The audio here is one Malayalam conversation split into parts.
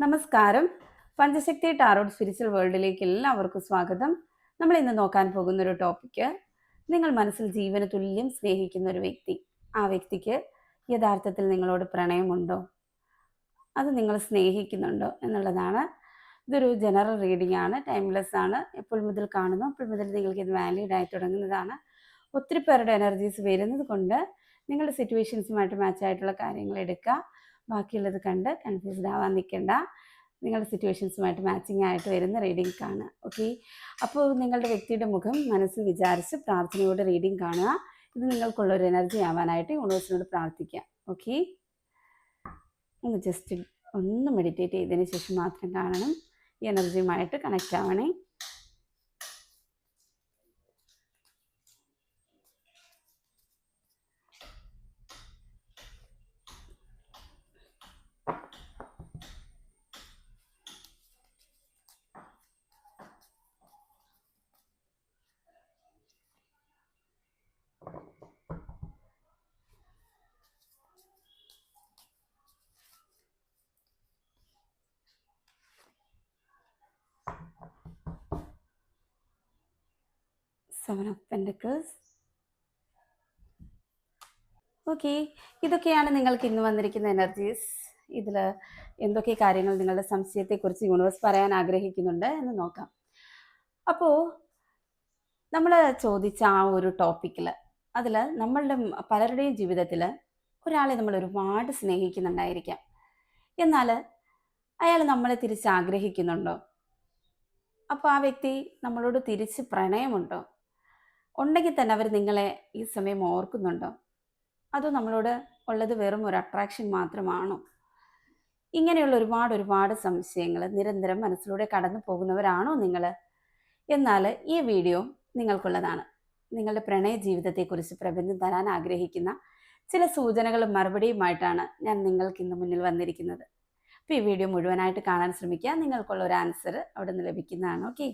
നമസ്കാരം. പഞ്ചശക്തി ടാരോട്ട് സ്പിരിച്വൽ വേൾഡിലേക്ക് എല്ലാവർക്കും സ്വാഗതം. നമ്മൾ ഇന്ന് നോക്കാൻ പോകുന്ന ഒരു ടോപ്പിക്ക്, നിങ്ങൾ മനസ്സിൽ ജീവന് തുല്യം സ്നേഹിക്കുന്ന ഒരു വ്യക്തി, ആ വ്യക്തിക്ക് യഥാർത്ഥത്തിൽ നിങ്ങളോട് പ്രണയമുണ്ടോ, അത് നിങ്ങൾ സ്നേഹിക്കുന്നുണ്ടോ എന്നുള്ളതാണ്. ഇതൊരു ജനറൽ റീഡിംഗ് ആണ്, ടൈംലെസ് ആണ്. എപ്പോൾ മുതൽ കാണുന്നു അപ്പോൾ മുതൽ നിങ്ങൾക്ക് ഇത് വാലിഡ് ആയി തുടങ്ങുന്നതാണ്. ഒത്തിരി പേരുടെ എനർജീസ് വരുന്നത് കൊണ്ട് നിങ്ങളുടെ സിറ്റുവേഷൻസുമായിട്ട് മാച്ച് ആയിട്ടുള്ള കാര്യങ്ങൾ എടുക്കുക. ബാക്കിയുള്ളത് കണ്ട് കൺഫ്യൂസ്ഡ് ആവാൻ നിൽക്കേണ്ട. നിങ്ങളുടെ സിറ്റുവേഷൻസുമായിട്ട് മാച്ചിങ് ആയിട്ട് വരുന്ന റീഡിംഗ് കാണുക. ഓക്കെ, അപ്പോൾ നിങ്ങളുടെ വ്യക്തിയുടെ മുഖം മനസ്സിൽ വിചാരിച്ച് പ്രാർത്ഥനയോടെ റീഡിംഗ് കാണുക. ഇത് നിങ്ങൾക്കുള്ളൊരു എനർജി ആവാനായിട്ട് യൂണിവേഴ്സിനോട് പ്രാർത്ഥിക്കാം. ഓക്കെ, ഒന്ന് മെഡിറ്റേറ്റ് ചെയ്തതിന് ശേഷം മാത്രം കാണണം. ഈ എനർജിയുമായിട്ട് കണക്റ്റ് ആവണേ. Seven of Pentacles. ഓക്കെ, ഇതൊക്കെയാണ് നിങ്ങൾക്ക് ഇന്ന് വന്നിരിക്കുന്ന എനർജീസ്. ഇതിൽ എന്തൊക്കെ കാര്യങ്ങൾ നിങ്ങളുടെ സംശയത്തെക്കുറിച്ച് യൂണിവേഴ്സ് പറയാൻ ആഗ്രഹിക്കുന്നുണ്ട് എന്ന് നോക്കാം. അപ്പോൾ നമ്മൾ ചോദിച്ച ആ ഒരു ടോപ്പിക്കിൽ, അതിൽ നമ്മളുടെ പലരുടെയും ജീവിതത്തിൽ ഒരാളെ നമ്മൾ ഒരുപാട് സ്നേഹിക്കുന്നുണ്ടായിരിക്കാം. എന്നാൽ അയാൾ നമ്മളെ തിരിച്ച് ആഗ്രഹിക്കുന്നുണ്ടോ? അപ്പോൾ ആ വ്യക്തി നമ്മളോട് തിരിച്ച് പ്രണയമുണ്ടോ? ഉണ്ടെങ്കിൽ തന്നെ അവർ നിങ്ങളെ ഈ സമയം ഓർക്കുന്നുണ്ടോ? അതോ നമ്മളോട് ഉള്ളത് വെറും ഒരു അട്രാക്ഷൻ മാത്രമാണോ? ഇങ്ങനെയുള്ള ഒരുപാട് സംശയങ്ങൾ നിരന്തരം മനസ്സിലൂടെ കടന്നു പോകുന്നവരാണോ നിങ്ങൾ? എന്നാൽ ഈ വീഡിയോ നിങ്ങൾക്കുള്ളതാണ്. നിങ്ങളുടെ പ്രണയ ജീവിതത്തെക്കുറിച്ച് പ്രബന്ധം തരാൻ ആഗ്രഹിക്കുന്ന ചില സൂചനകളും മറുപടിയുമായിട്ടാണ് ഞാൻ നിങ്ങൾക്ക് ഇന്ന് മുന്നിൽ വന്നിരിക്കുന്നത്. അപ്പോൾ ഈ വീഡിയോ മുഴുവനായിട്ട് കാണാൻ ശ്രമിക്കുക. നിങ്ങൾക്കുള്ള ഒരു ആൻസർ അവിടെ നിന്ന് ലഭിക്കുന്നതാണ്. ഓക്കെ,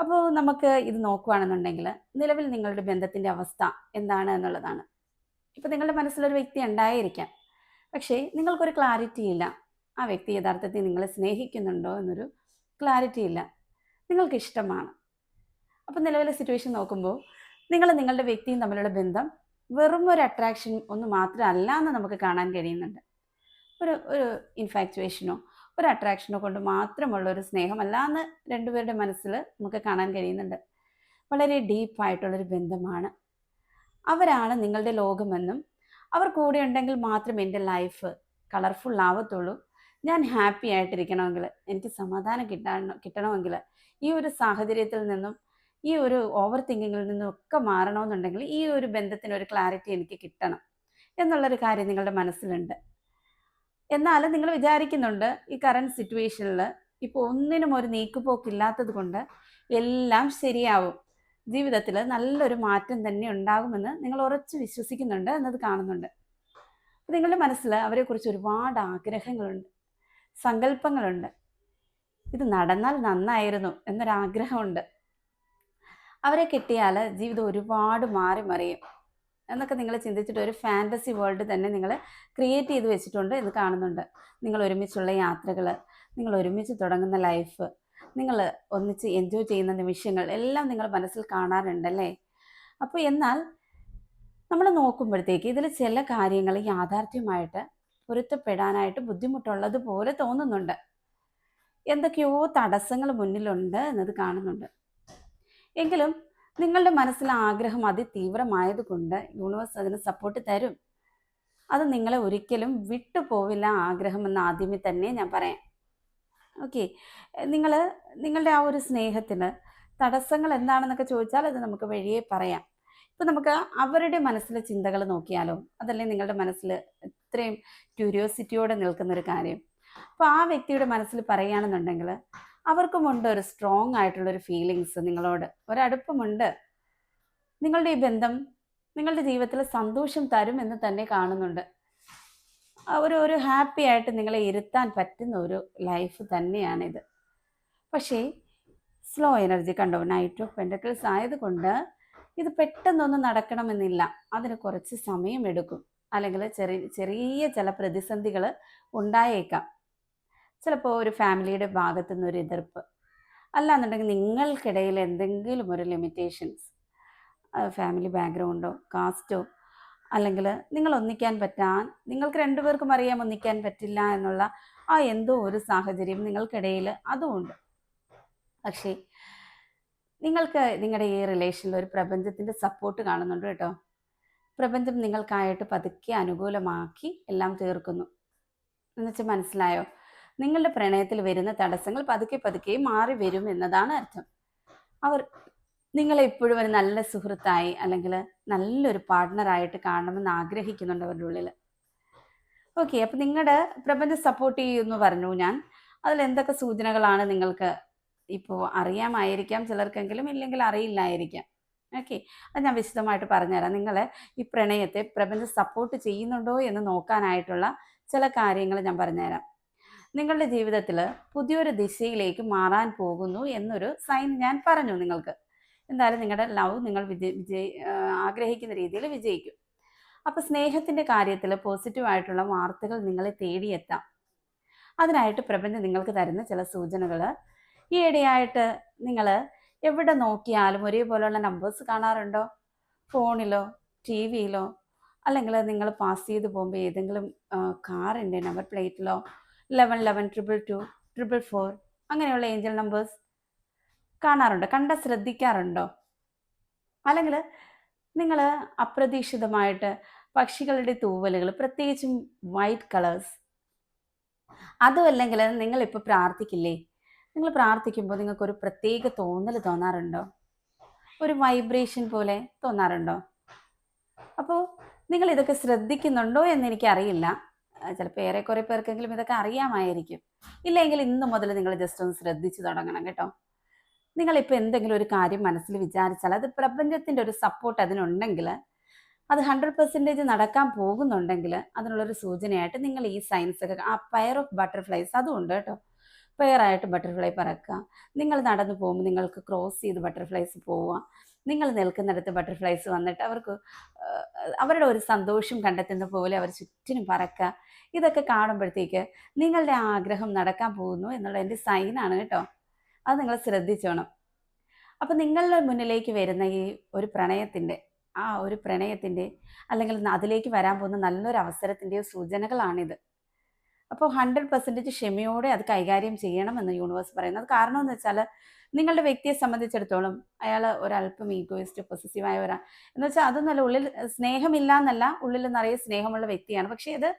അപ്പോൾ നമുക്ക് ഇത് നോക്കുകയാണെന്നുണ്ടെങ്കിൽ നിലവിൽ നിങ്ങളുടെ ബന്ധത്തിൻ്റെ അവസ്ഥ എന്താണ് എന്നുള്ളതാണ്. ഇപ്പം നിങ്ങളുടെ മനസ്സിലൊരു വ്യക്തി ഉണ്ടായിരിക്കാം, പക്ഷേ നിങ്ങൾക്കൊരു ക്ലാരിറ്റി ഇല്ല. ആ വ്യക്തി യഥാർത്ഥത്തിൽ നിങ്ങളെ സ്നേഹിക്കുന്നുണ്ടോ എന്നൊരു ക്ലാരിറ്റി ഇല്ല. നിങ്ങൾക്ക് ഇഷ്ടമാണ്. അപ്പം നിലവിലെ സിറ്റുവേഷൻ നോക്കുമ്പോൾ നിങ്ങളുടെ വ്യക്തിയും തമ്മിലുള്ള ബന്ധം വെറും ഒരു അട്രാക്ഷൻ ഒന്ന് മാത്രമല്ല എന്ന് നമുക്ക് കാണാൻ കഴിയുന്നുണ്ട്. ഒരു ഇൻഫാക്ച്വേഷനോ ഒരു അട്രാക്ഷനോ കൊണ്ട് മാത്രമുള്ള ഒരു സ്നേഹമല്ല എന്ന് രണ്ടുപേരുടെ മനസ്സിൽ നമുക്ക് കാണാൻ കഴിയുന്നുണ്ട്. വളരെ ഡീപ്പായിട്ടുള്ളൊരു ബന്ധമാണ്. അവരാണ് നിങ്ങളുടെ ലോകമെന്നും അവർ കൂടെ ഉണ്ടെങ്കിൽ മാത്രമേ എൻ്റെ ലൈഫ് കളർഫുൾ ആവത്തുള്ളൂ, ഞാൻ ഹാപ്പി ആയിട്ടിരിക്കണമെങ്കിൽ, എനിക്ക് സമാധാനം കിട്ടണമെങ്കിൽ, ഈ ഒരു സാഹചര്യത്തിൽ നിന്നും ഈ ഒരു ഓവർ തിങ്കിങ്ങിൽ നിന്നും ഒക്കെ മാറണമെന്നുണ്ടെങ്കിൽ ഈ ഒരു ബന്ധത്തിന് ഒരു ക്ലാരിറ്റി എനിക്ക് കിട്ടണം എന്നുള്ളൊരു കാര്യം നിങ്ങളുടെ മനസ്സിലുണ്ട്. എന്നാൽ നിങ്ങൾ വിചാരിക്കുന്നുണ്ട് ഈ കറണ്ട് സിറ്റുവേഷനിൽ ഇപ്പോൾ ഒന്നിനും ഒരു നീക്കുപോക്കില്ലാത്തത് കൊണ്ട് എല്ലാം ശരിയാവും, ജീവിതത്തിൽ നല്ലൊരു മാറ്റം തന്നെ ഉണ്ടാകുമെന്ന് നിങ്ങൾ ഉറച്ചു വിശ്വസിക്കുന്നുണ്ട് എന്നത് കാണുന്നുണ്ട്. നിങ്ങളുടെ മനസ്സിൽ അവരെക്കുറിച്ച് ഒരുപാട് ആഗ്രഹങ്ങളുണ്ട്, സങ്കല്പങ്ങളുണ്ട്. ഇത് നടന്നാൽ നന്നായിരുന്നു എന്നൊരാഗ്രഹമുണ്ട്. അവരെ കിട്ടിയാൽ ജീവിതം ഒരുപാട് മാറി മറിയും എന്നൊക്കെ നിങ്ങൾ ചിന്തിച്ചിട്ട് ഒരു ഫാൻറ്റസി വേൾഡ് തന്നെ നിങ്ങൾ ക്രിയേറ്റ് ചെയ്ത് വെച്ചിട്ടുണ്ട് എന്ന് കാണുന്നുണ്ട്. നിങ്ങൾ ഒരുമിച്ചുള്ള യാത്രകൾ, നിങ്ങൾ ഒരുമിച്ച് തുടങ്ങുന്ന ലൈഫ്, നിങ്ങൾ ഒന്നിച്ച് എൻജോയ് ചെയ്യുന്ന നിമിഷങ്ങൾ എല്ലാം നിങ്ങൾ മനസ്സിൽ കാണാറുണ്ടല്ലേ? അപ്പോൾ എന്നാൽ നമ്മൾ നോക്കുമ്പോഴത്തേക്ക് ഇതിൽ ചില കാര്യങ്ങൾ യാഥാർത്ഥ്യമായിട്ട് പൊരുത്തപ്പെടാനായിട്ട് ബുദ്ധിമുട്ടുള്ളതുപോലെ തോന്നുന്നുണ്ട്. എന്തൊക്കെയോ തടസ്സങ്ങൾ മുന്നിലുണ്ട് എന്നത് കാണുന്നുണ്ട്. എങ്കിലും നിങ്ങളുടെ മനസ്സിലെ ആഗ്രഹം അതിതീവ്രമായതുകൊണ്ട് യൂണിവേഴ്സ് അതിന് സപ്പോർട്ട് തരും. അത് നിങ്ങളെ ഒരിക്കലും വിട്ടുപോവില്ല ആഗ്രഹം എന്ന് ആദ്യമേ തന്നെ ഞാൻ പറയാം. ഓക്കെ, നിങ്ങളുടെ ആ ഒരു സ്നേഹത്തിന് തടസ്സങ്ങൾ എന്താണെന്നൊക്കെ ചോദിച്ചാൽ അത് നമുക്ക് വഴിയേ പറയാം. ഇപ്പം നമുക്ക് അവരുടെ മനസ്സിലെ ചിന്തകൾ നോക്കിയാലോ, അതല്ലേ നിങ്ങളുടെ മനസ്സിൽ ഇത്രയും ക്യൂരിയോസിറ്റിയോടെ നിൽക്കുന്നൊരു കാര്യം. അപ്പോൾ ആ വ്യക്തിയുടെ മനസ്സിൽ പറയുകയാണെന്നുണ്ടെങ്കിൽ അവർക്കുമുണ്ട് ഒരു സ്ട്രോങ് ആയിട്ടുള്ളൊരു ഫീലിങ്സ്, നിങ്ങളോട് ഒരടുപ്പമുണ്ട്. നിങ്ങളുടെ ഈ ബന്ധം നിങ്ങളുടെ ജീവിതത്തിൽ സന്തോഷം തരുമെന്ന് തന്നെ കാണുന്നുണ്ട്. ഒരു ഹാപ്പി ആയിട്ട് നിങ്ങളെ ഇരുത്താൻ പറ്റുന്ന ഒരു ലൈഫ് തന്നെയാണിത്. പക്ഷേ സ്ലോ എനർജി കണ്ടോ, നൈറ്റ് ഓഫ് പെൻറ്റക്കിൾസ് ആയതുകൊണ്ട് ഇത് പെട്ടെന്നൊന്നും നടക്കണമെന്നില്ല. അതിന് കുറച്ച് സമയമെടുക്കും, അല്ലെങ്കിൽ ചെറിയ ചില പ്രതിസന്ധികൾ ഉണ്ടായേക്കാം. ചിലപ്പോൾ ഒരു ഫാമിലിയുടെ ഭാഗത്തു നിന്നൊരു എതിർപ്പ്, അല്ലാന്നുണ്ടെങ്കിൽ നിങ്ങൾക്കിടയിൽ എന്തെങ്കിലും ഒരു ലിമിറ്റേഷൻസ്, ഫാമിലി ബാക്ക്ഗ്രൗണ്ടോ കാസ്റ്റോ, അല്ലെങ്കിൽ നിങ്ങൾ ഒന്നിക്കാൻ പറ്റാൻ, നിങ്ങൾക്ക് രണ്ടുപേർക്കും അറിയാം ഒന്നിക്കാൻ പറ്റില്ല എന്നുള്ള ആ എന്തോ ഒരു സാഹചര്യം നിങ്ങൾക്കിടയിൽ അതുമുണ്ട്. പക്ഷേ നിങ്ങൾക്ക് നിങ്ങളുടെ ഈ റിലേഷനിൽ ഒരു പ്രപഞ്ചത്തിൻ്റെ സപ്പോർട്ട് കാണുന്നുണ്ട് കേട്ടോ. പ്രപഞ്ചം നിങ്ങൾക്കായിട്ട് പതുക്കെ അനുകൂലമാക്കി എല്ലാം തീർക്കുന്നു. എന്നുവെച്ചാൽ മനസ്സിലായോ? നിങ്ങളുടെ പ്രണയത്തിൽ വരുന്ന തടസ്സങ്ങൾ പതുക്കെ പതുക്കെ മാറി വരും എന്നതാണ് അർത്ഥം. അവർ നിങ്ങളെ ഇപ്പോഴും ഒരു നല്ല സുഹൃത്തായി അല്ലെങ്കിൽ നല്ലൊരു പാർട്ട്ണറായിട്ട് കാണണമെന്ന് ആഗ്രഹിക്കുന്നുണ്ട് അവരുടെ ഉള്ളിൽ. ഓക്കെ, അപ്പം നിങ്ങളുടെ പ്രപഞ്ചം സപ്പോർട്ട് ചെയ്യുമെന്ന് പറഞ്ഞു ഞാൻ. അതിൽ എന്തൊക്കെ സൂചനകളാണ് നിങ്ങൾക്ക് ഇപ്പോൾ അറിയാമായിരിക്കാം ചിലർക്കെങ്കിലും, ഇല്ലെങ്കിൽ അറിയില്ലായിരിക്കാം. ഓക്കെ, അത് ഞാൻ വിശദമായിട്ട് പറഞ്ഞുതരാം. നിങ്ങൾ ഈ പ്രണയത്തെ പ്രപഞ്ചം സപ്പോർട്ട് ചെയ്യുന്നുണ്ടോ എന്ന് നോക്കാനായിട്ടുള്ള ചില കാര്യങ്ങൾ ഞാൻ പറഞ്ഞുതരാം. നിങ്ങളുടെ ജീവിതത്തിൽ പുതിയൊരു ദിശയിലേക്ക് മാറാൻ പോകുന്നു എന്നൊരു സൈൻ ഞാൻ പറഞ്ഞു നിങ്ങൾക്ക്. എന്തായാലും നിങ്ങളുടെ ലവ് നിങ്ങൾ ആഗ്രഹിക്കുന്ന രീതിയിൽ വിജയിക്കും. അപ്പോൾ സ്നേഹത്തിൻ്റെ കാര്യത്തിൽ പോസിറ്റീവായിട്ടുള്ള വാർത്തകൾ നിങ്ങളെ തേടിയെത്താം. അതിനായിട്ട് പ്രപഞ്ചം നിങ്ങൾക്ക് തരുന്ന ചില സൂചനകൾ, ഈ ഇടയായിട്ട് നിങ്ങൾ എവിടെ നോക്കിയാലും ഒരേപോലെയുള്ള നമ്പേഴ്സ് കാണാറുണ്ടോ? ഫോണിലോ ടി വിയിലോ, അല്ലെങ്കിൽ നിങ്ങൾ പാസ് ചെയ്ത് പോകുമ്പോൾ ഏതെങ്കിലും കാറിൻ്റെ നമ്പർ പ്ലേറ്റിലോ 1111 222 444 അങ്ങനെയുള്ള ഏഞ്ചൽ നമ്പേഴ്സ് കാണാറുണ്ടോ? ശ്രദ്ധിക്കാറുണ്ടോ? അല്ലെങ്കിൽ നിങ്ങൾ അപ്രതീക്ഷിതമായിട്ട് പക്ഷികളുടെ തൂവലുകൾ, പ്രത്യേകിച്ചും വൈറ്റ് കളേഴ്സ്, അതും അല്ലെങ്കിൽ നിങ്ങളിപ്പോൾ പ്രാർത്ഥിക്കില്ലേ, നിങ്ങൾ പ്രാർത്ഥിക്കുമ്പോൾ നിങ്ങൾക്കൊരു പ്രത്യേക തോന്നൽ തോന്നാറുണ്ടോ? ഒരു വൈബ്രേഷൻ പോലെ തോന്നാറുണ്ടോ? അപ്പോൾ നിങ്ങൾ ഇതൊക്കെ ശ്രദ്ധിക്കുന്നുണ്ടോ എന്ന് എനിക്കറിയില്ല. ചിലപ്പോൾ ഏറെക്കുറെ പേർക്കെങ്കിലും ഇതൊക്കെ അറിയാമായിരിക്കും. ഇല്ലെങ്കിൽ ഇന്ന് മുതൽ നിങ്ങൾ ജസ്റ്റ് ഒന്ന് ശ്രദ്ധിച്ചു തുടങ്ങണം കേട്ടോ. നിങ്ങളിപ്പോൾ എന്തെങ്കിലും ഒരു കാര്യം മനസ്സിൽ വിചാരിച്ചാൽ അത് പ്രപഞ്ചത്തിൻ്റെ ഒരു സപ്പോർട്ട് അതിനുണ്ടെങ്കിൽ, അത് 100% നടക്കാൻ പോകുന്നുണ്ടെങ്കിൽ അതിനുള്ളൊരു സൂചനയായിട്ട് നിങ്ങൾ ഈ സയൻസ് ഒക്കെ, ആ പെയർ ഓഫ് ബട്ടർഫ്ലൈസ് അതും ഉണ്ട് കേട്ടോ. പെയറായിട്ട് ബട്ടർഫ്ലൈ പറക്കുക, നിങ്ങൾ നടന്നു പോകുമ്പോൾ നിങ്ങൾക്ക് ക്രോസ് ചെയ്ത് ബട്ടർഫ്ലൈസ് പോവുക, നിങ്ങൾ നിൽക്കുന്നിടത്ത് ബട്ടർഫ്ലൈസ് വന്നിട്ട് അവർക്ക് അവരുടെ ഒരു സന്തോഷം കണ്ടെത്തുന്ന പോലെ അവർ ചുറ്റിനും പറക്കുക. ഇതൊക്കെ കാണുമ്പോഴത്തേക്ക് നിങ്ങളുടെ ആഗ്രഹം നടക്കാൻ പോകുന്നു എന്നുള്ള എൻ്റെ സൈനാണ് കേട്ടോ. അത് നിങ്ങൾ ശ്രദ്ധിച്ചോണം. അപ്പം നിങ്ങളുടെ മുന്നിലേക്ക് വരുന്ന ഈ ഒരു പ്രണയത്തിൻ്റെ, ആ ഒരു പ്രണയത്തിൻ്റെ അല്ലെങ്കിൽ അതിലേക്ക് വരാൻ പോകുന്ന നല്ലൊരു അവസരത്തിൻ്റെയോ സൂചനകളാണിത്. അപ്പോൾ 100% ക്ഷമയോടെ അത് കൈകാര്യം ചെയ്യണമെന്ന് യൂണിവേഴ്സ് പറയുന്നത്. കാരണം എന്ന് വെച്ചാൽ നിങ്ങളുടെ വ്യക്തിയെ സംബന്ധിച്ചിടത്തോളം അയാൾ ഒരല്പം ഈഗോയിസ്റ്റ് പൊസസീവായ എന്ന് വെച്ചാൽ അതൊന്നുമല്ല, ഉള്ളിൽ സ്നേഹമില്ല എന്നല്ല, ഉള്ളിൽ നിറയെ സ്നേഹമുള്ള വ്യക്തിയാണ്. പക്ഷേ ഇത്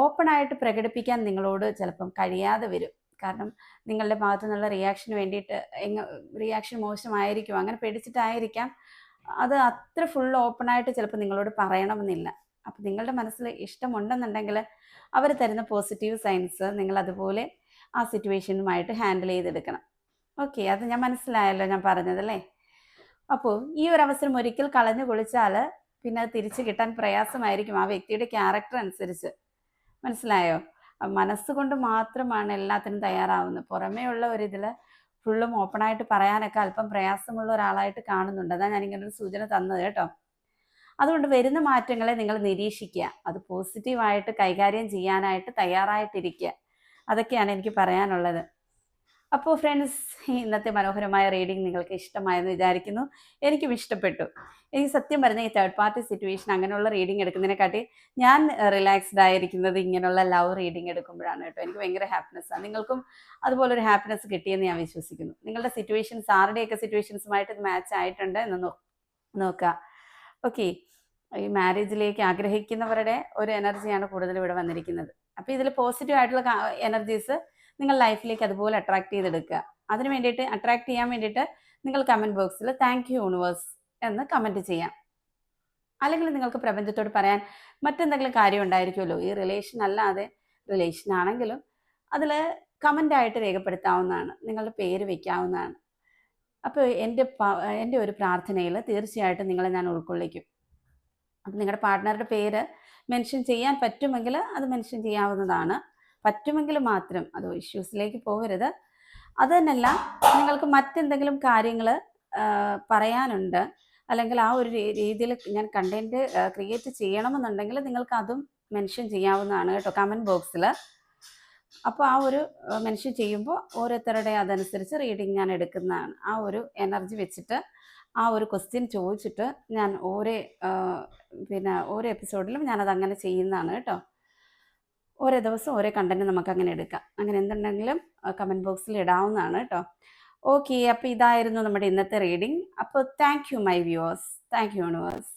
ഓപ്പണായിട്ട് പ്രകടിപ്പിക്കാൻ നിങ്ങളോട് ചിലപ്പം കഴിയാതെ വരും. കാരണം നിങ്ങളുടെ ഭാഗത്തു നിന്നുള്ള റിയാക്ഷന് വേണ്ടിയിട്ട് റിയാക്ഷൻ മോശമായിരിക്കും, അങ്ങനെ പേടിച്ചിട്ടായിരിക്കാം അത് അത്ര ഫുൾ ഓപ്പണായിട്ട് ചിലപ്പോൾ നിങ്ങളോട് പറയണമെന്നില്ല. അപ്പം നിങ്ങളുടെ മനസ്സിൽ ഇഷ്ടമുണ്ടെന്നുണ്ടെങ്കിൽ അവർ തരുന്ന പോസിറ്റീവ് സൈൻസ് നിങ്ങൾ അതുപോലെ ആ സിറ്റുവേഷനുമായിട്ട് ഹാൻഡിൽ ചെയ്തെടുക്കണം. ഓക്കെ, അത് ഞാൻ മനസ്സിലായല്ലോ ഞാൻ പറഞ്ഞതല്ലേ. അപ്പോൾ ഈ ഒരു അവസരം ഒരിക്കൽ കളഞ്ഞു കുളിച്ചാൽ പിന്നെ അത് തിരിച്ചു കിട്ടാൻ പ്രയാസമായിരിക്കും, ആ വ്യക്തിയുടെ ക്യാരക്ടർ അനുസരിച്ച്. മനസ്സിലായോ? മനസ്സുകൊണ്ട് മാത്രമാണ് എല്ലാത്തിനും തയ്യാറാവുന്നത്. പുറമേ ഉള്ള ഒരിതിൽ ഫുള്ളും ഓപ്പണായിട്ട് പറയാനൊക്കെ അല്പം പ്രയാസമുള്ള ഒരാളായിട്ട് കാണുന്നുണ്ട്. അതാണ് ഞാനിങ്ങനൊരു സൂചന തന്നത് കേട്ടോ. അതുകൊണ്ട് വരുന്ന മാറ്റങ്ങളെ നിങ്ങൾ നിരീക്ഷിക്കുക, അത് പോസിറ്റീവായിട്ട് കൈകാര്യം ചെയ്യാനായിട്ട് തയ്യാറായിട്ടിരിക്കുക. അതൊക്കെയാണ് എനിക്ക് പറയാനുള്ളത്. അപ്പോൾ ഫ്രണ്ട്സ്, ഇന്നത്തെ മനോഹരമായ റീഡിംഗ് നിങ്ങൾക്ക് ഇഷ്ടമായെന്ന് വിചാരിക്കുന്നു. എനിക്കും ഇഷ്ടപ്പെട്ടു. എനിക്ക് സത്യം പറഞ്ഞാൽ ഈ തേർഡ് പാർട്ടി സിറ്റുവേഷൻ അങ്ങനെയുള്ള റീഡിംഗ് എടുക്കുന്നതിനെക്കാട്ടി ഞാൻ റിലാക്സ്ഡ് ആയിരിക്കുന്നത് ഇങ്ങനെയുള്ള ലവ് റീഡിംഗ് എടുക്കുമ്പോഴാണ് കേട്ടോ. എനിക്ക് ഭയങ്കര ഹാപ്പിനെസ്സാണ്. നിങ്ങൾക്കും അതുപോലൊരു ഹാപ്പിനെസ് കിട്ടിയെന്ന് ഞാൻ വിശ്വസിക്കുന്നു. നിങ്ങളുടെ സിറ്റുവേഷൻസ് ആരുടെയൊക്കെ സിറ്റുവേഷൻസുമായിട്ട് ഇത് മാച്ച് ആയിട്ടുണ്ട് എന്ന് നോക്കുക. ഓക്കെ, ഈ മാരേജിലേക്ക് ആഗ്രഹിക്കുന്നവരുടെ ഒരു എനർജിയാണ് കൂടുതൽ ഇവിടെ വന്നിരിക്കുന്നത്. അപ്പോൾ ഇതിൽ പോസിറ്റീവ് ആയിട്ടുള്ള എനർജീസ് നിങ്ങൾ ലൈഫിലേക്ക് അതുപോലെ അട്രാക്ട് ചെയ്തെടുക്കുക. അതിന് വേണ്ടിയിട്ട്, അട്രാക്ട് ചെയ്യാൻ വേണ്ടിയിട്ട് നിങ്ങൾ കമൻറ്റ് ബോക്സിൽ താങ്ക് യു യൂണിവേഴ്സ് എന്ന് കമൻറ്റ് ചെയ്യാം. അല്ലെങ്കിൽ നിങ്ങൾക്ക് പ്രപഞ്ചത്തോട് പറയാൻ മറ്റെന്തെങ്കിലും കാര്യം ഉണ്ടായിരിക്കുമല്ലോ, ഈ റിലേഷൻ അല്ലാതെ റിലേഷൻ ആണെങ്കിലും അതിൽ കമൻ്റായിട്ട് രേഖപ്പെടുത്താവുന്നതാണ്, നിങ്ങളുടെ പേര് വയ്ക്കാവുന്നതാണ്. അപ്പോൾ എൻ്റെ ഒരു പ്രാർത്ഥനയിൽ തീർച്ചയായിട്ടും നിങ്ങളെ ഞാൻ ഉൾക്കൊള്ളിക്കും. അപ്പം നിങ്ങളുടെ പാർട്ട്ണറുടെ പേര് മെൻഷൻ ചെയ്യാൻ പറ്റുമെങ്കിൽ അത് മെൻഷൻ ചെയ്യാവുന്നതാണ്. പറ്റുമെങ്കിൽ മാത്രം, അത് ഇഷ്യൂസിലേക്ക് പോകരുത്. അത് തന്നെയല്ല, നിങ്ങൾക്ക് മറ്റെന്തെങ്കിലും കാര്യങ്ങൾ പറയാനുണ്ട്, അല്ലെങ്കിൽ ആ ഒരു രീതിയിൽ ഞാൻ കണ്ടൻറ്റ് ക്രിയേറ്റ് ചെയ്യണമെന്നുണ്ടെങ്കിൽ നിങ്ങൾക്ക് അതും മെൻഷൻ ചെയ്യാവുന്നതാണ് കേട്ടോ കമൻറ്റ് ബോക്സിൽ. അപ്പോൾ ആ ഒരു മെൻഷൻ ചെയ്യുമ്പോൾ ഓരോരുത്തരുടെ അതനുസരിച്ച് റീഡിങ് ഞാൻ എടുക്കുന്നതാണ്. ആ ഒരു എനർജി വെച്ചിട്ട് ആ ഒരു ക്വസ്റ്റ്യൻ ചോദിച്ചിട്ട് ഞാൻ ഓരോ എപ്പിസോഡിലും ഞാനത് അങ്ങനെ ചെയ്യുന്നതാണ് കേട്ടോ. ഓരോ ദിവസം ഓരോ കണ്ടന്റ് നമുക്ക് അങ്ങനെ എടുക്കാം. അങ്ങനെ എന്തുണ്ടെങ്കിലും കമൻറ്റ് ബോക്സിൽ ഇടാവുന്നതാണ് കേട്ടോ. ഓക്കെ, അപ്പോൾ ഇതായിരുന്നു നമ്മുടെ ഇന്നത്തെ റീഡിങ്. അപ്പോൾ thank you my viewers. Thank you universe.